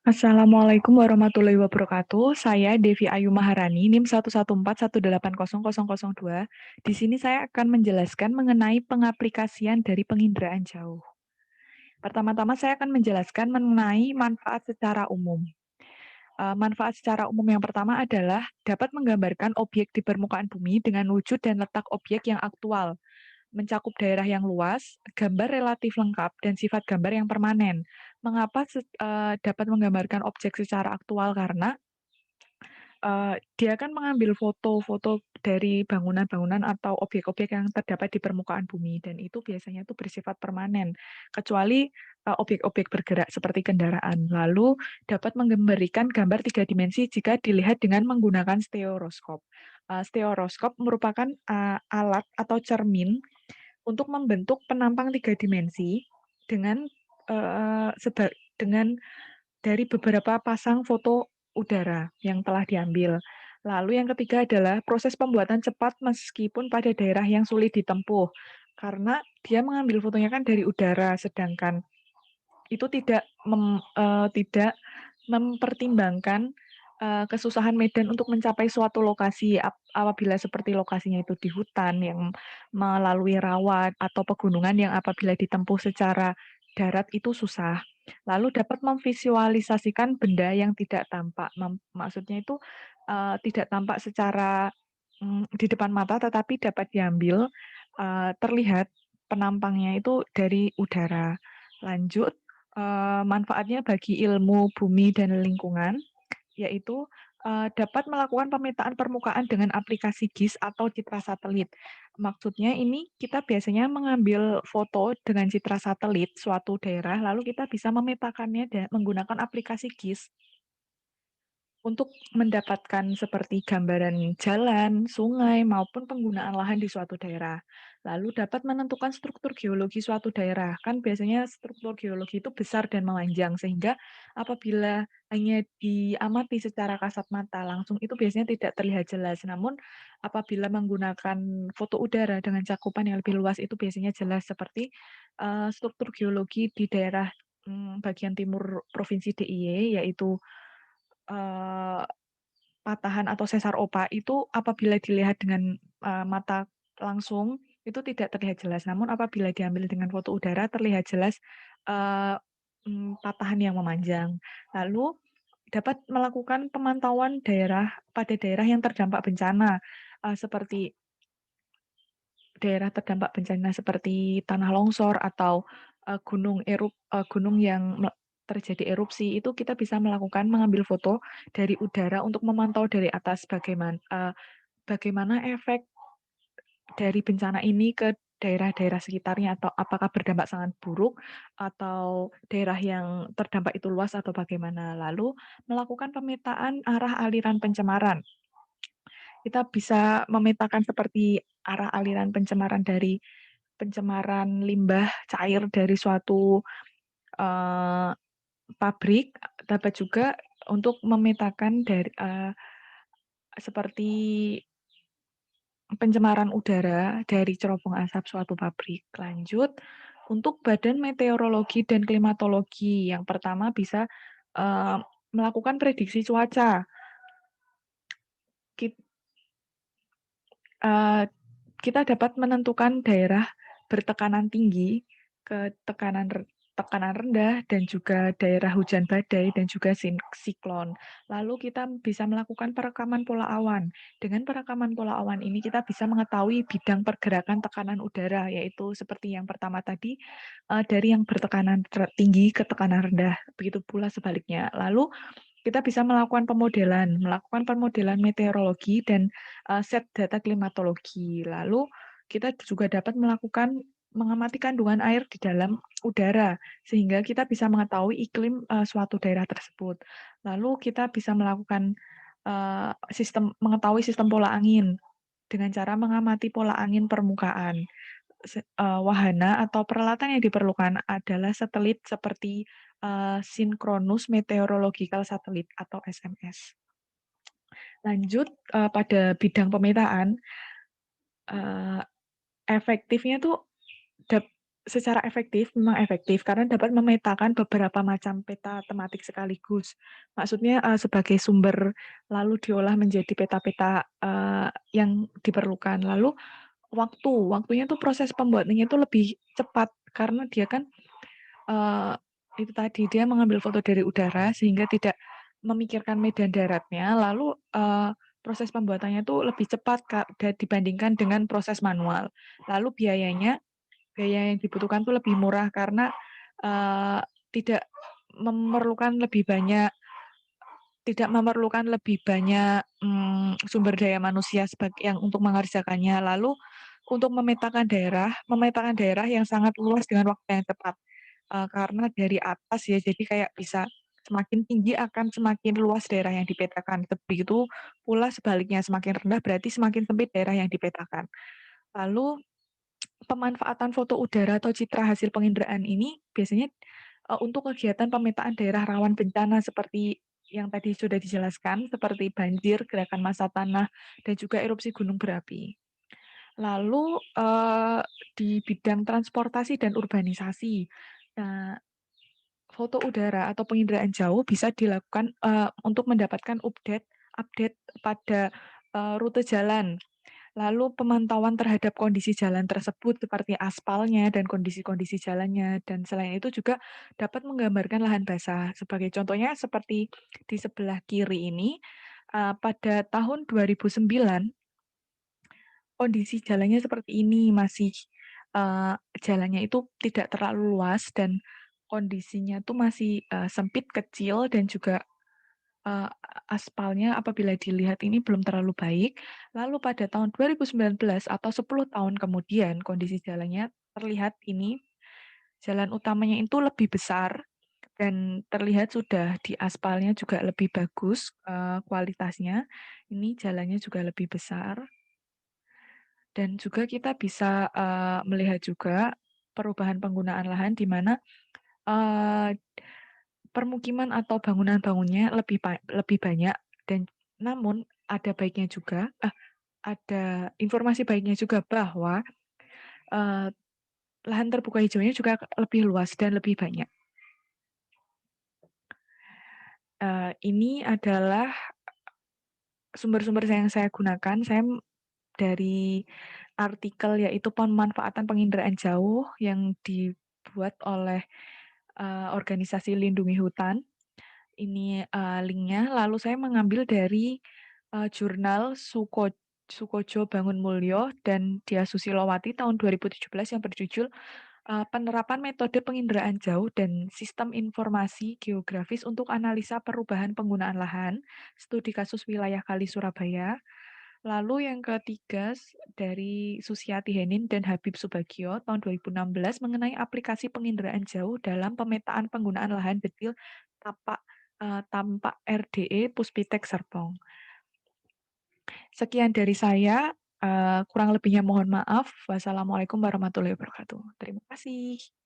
Assalamualaikum warahmatullahi wabarakatuh. Saya Devi Ayu Maharani, NIM 114180002. Di sini saya akan menjelaskan mengenai pengaplikasian dari penginderaan jauh. Pertama-tama saya akan menjelaskan mengenai manfaat secara umum. Manfaat secara umum yang pertama adalah dapat menggambarkan objek di permukaan bumi dengan wujud dan letak objek yang aktual, mencakup daerah yang luas, gambar relatif lengkap, dan sifat gambar yang permanen. Mengapa dapat menggambarkan objek secara aktual? Karena dia akan mengambil foto-foto dari bangunan-bangunan atau objek-objek yang terdapat di permukaan bumi, dan itu biasanya itu bersifat permanen, kecuali objek-objek bergerak seperti kendaraan. Lalu dapat memberikan gambar tiga dimensi jika dilihat dengan menggunakan stereoskop. Stereoskop merupakan alat atau cermin untuk membentuk penampang tiga dimensi dengan dengan dari beberapa pasang foto udara yang telah diambil. Lalu yang ketiga adalah proses pembuatan cepat meskipun pada daerah yang sulit ditempuh. Karena dia mengambil fotonya kan dari udara, sedangkan itu tidak mempertimbangkan kesusahan medan untuk mencapai suatu lokasi, apabila seperti lokasinya itu di hutan yang melalui rawa atau pegunungan yang apabila ditempuh secara darat itu susah. Lalu dapat memvisualisasikan benda yang tidak tampak, maksudnya itu, tidak tampak secara, di depan mata, tetapi dapat diambil, terlihat penampangnya itu dari udara. Lanjut, manfaatnya bagi ilmu bumi dan lingkungan, yaitu, dapat melakukan pemetaan permukaan dengan aplikasi GIS atau citra satelit. Maksudnya ini kita biasanya mengambil foto dengan citra satelit suatu daerah, lalu kita bisa memetakannya menggunakan aplikasi GIS. Untuk mendapatkan seperti gambaran jalan, sungai, maupun penggunaan lahan di suatu daerah. Lalu dapat menentukan struktur geologi suatu daerah. Kan biasanya struktur geologi itu besar dan memanjang, sehingga apabila hanya diamati secara kasat mata langsung itu biasanya tidak terlihat jelas. Namun apabila menggunakan foto udara dengan cakupan yang lebih luas itu biasanya jelas seperti struktur geologi di daerah bagian timur Provinsi DIY, yaitu Eee, patahan atau sesar opa itu apabila dilihat dengan, mata langsung, itu tidak terlihat jelas. Namun apabila diambil dengan foto udara terlihat jelas, eee, patahan yang memanjang. Lalu dapat melakukan pemantauan daerah pada daerah yang terdampak bencana, seperti daerah terdampak bencana seperti tanah longsor atau, gunung yang terjadi erupsi, itu kita bisa mengambil foto dari udara untuk memantau dari atas bagaimana efek dari bencana ini ke daerah-daerah sekitarnya, atau apakah berdampak sangat buruk, atau daerah yang terdampak itu luas atau bagaimana. Lalu melakukan pemetaan arah aliran pencemaran. Kita bisa memetakan seperti arah aliran pencemaran dari pencemaran limbah cair dari suatu, eee, pabrik, dapat juga untuk memetakan seperti pencemaran udara dari cerobong asap suatu pabrik. Lanjut, untuk Badan Meteorologi dan Klimatologi, yang pertama bisa, eee, melakukan prediksi cuaca. Kit eee Kita dapat menentukan daerah bertekanan tinggi, ke tekanan rendah, dan juga daerah hujan badai dan juga siklon. Lalu kita bisa melakukan perekaman pola awan. Dengan perekaman pola awan ini kita bisa mengetahui bidang pergerakan tekanan udara, yaitu seperti yang pertama tadi, dari yang bertekanan tinggi ke tekanan rendah, begitu pula sebaliknya. Lalu kita bisa melakukan pemodelan meteorologi dan, set data klimatologi. Lalu kita juga dapat mengamati kandungan air di dalam udara, sehingga kita bisa mengetahui iklim, suatu daerah tersebut. Lalu kita bisa mengetahui sistem pola angin, dengan cara mengamati pola angin permukaan. Wahana atau peralatan yang diperlukan adalah satelit seperti, Synchronous Meteorological Satellite atau SMS. Lanjut, pada bidang pemetaan, eee, efektifnya tuh dap secara efektif, memang efektif karena dapat memetakan beberapa macam peta tematik sekaligus. Maksudnya, sebagai sumber lalu diolah menjadi peta-peta, yang diperlukan. Lalu waktunya tuh proses pembuatannya itu lebih cepat karena dia kan, eee, itu tadi dia mengambil foto dari udara sehingga tidak memikirkan medan daratnya, lalu, proses pembuatannya tuh lebih cepat dibandingkan dengan proses manual. Lalu biaya yang dibutuhkan tuh lebih murah karena, tidak memerlukan lebih banyak sumber daya manusia yang untuk mengerjakannya. Lalu untuk memetakan daerah yang sangat luas dengan waktu yang cepat, karena dari atas ya, jadi kayak bisa semakin tinggi akan semakin luas daerah yang dipetakan. Begitu pula sebaliknya, semakin rendah berarti semakin sempit daerah yang dipetakan. Lalu pemanfaatan foto udara atau citra hasil penginderaan ini biasanya, untuk kegiatan pemetaan daerah rawan bencana seperti yang tadi sudah dijelaskan, seperti banjir, gerakan massa tanah, dan juga erupsi gunung berapi. Lalu, di bidang transportasi dan urbanisasi. Nah, foto udara atau penginderaan jauh bisa dilakukan, untuk mendapatkan update pada, rute jalan. Lalu pemantauan terhadap kondisi jalan tersebut seperti aspalnya dan kondisi-kondisi jalannya, dan selain itu juga dapat menggambarkan lahan basah. Sebagai contohnya seperti di sebelah kiri ini, pada tahun 2009 kondisi jalannya seperti ini, jalannya itu tidak terlalu luas dan kondisinya tuh masih, sempit, kecil dan juga aspalnya apabila dilihat ini belum terlalu baik, lalu pada tahun 2019 atau 10 tahun kemudian kondisi jalannya terlihat ini, jalan utamanya itu lebih besar dan terlihat sudah di aspalnya juga lebih bagus, kualitasnya, ini jalannya juga lebih besar dan juga kita bisa, melihat juga perubahan penggunaan lahan di mana, eee permukiman atau bangunan-bangunnya lebih banyak dan namun ada baiknya juga ada informasi baiknya juga bahwa, eee, lahan terbuka hijaunya juga lebih luas dan lebih banyak. Ini adalah sumber-sumber yang saya gunakan, dari artikel yaitu pemanfaatan penginderaan jauh yang dibuat oleh, organisasi Lindungi Hutan. Ini, link-nya, lalu saya mengambil dari, jurnal Sukojo Bangunmulyo dan Dia Susilowati tahun 2017 yang berjudul, Penerapan Metode Penginderaan Jauh dan Sistem Informasi Geografis untuk Analisa Perubahan Penggunaan Lahan, Studi Kasus Wilayah Kali Surabaya. Lalu yang ketiga dari Susiati Henin dan Habib Subagio tahun 2016 mengenai aplikasi penginderaan jauh dalam pemetaan penggunaan lahan detil tapak tampak RDE Puspitek Serpong. Sekian dari saya, kurang lebihnya mohon maaf. Wassalamualaikum warahmatullahi wabarakatuh. Terima kasih.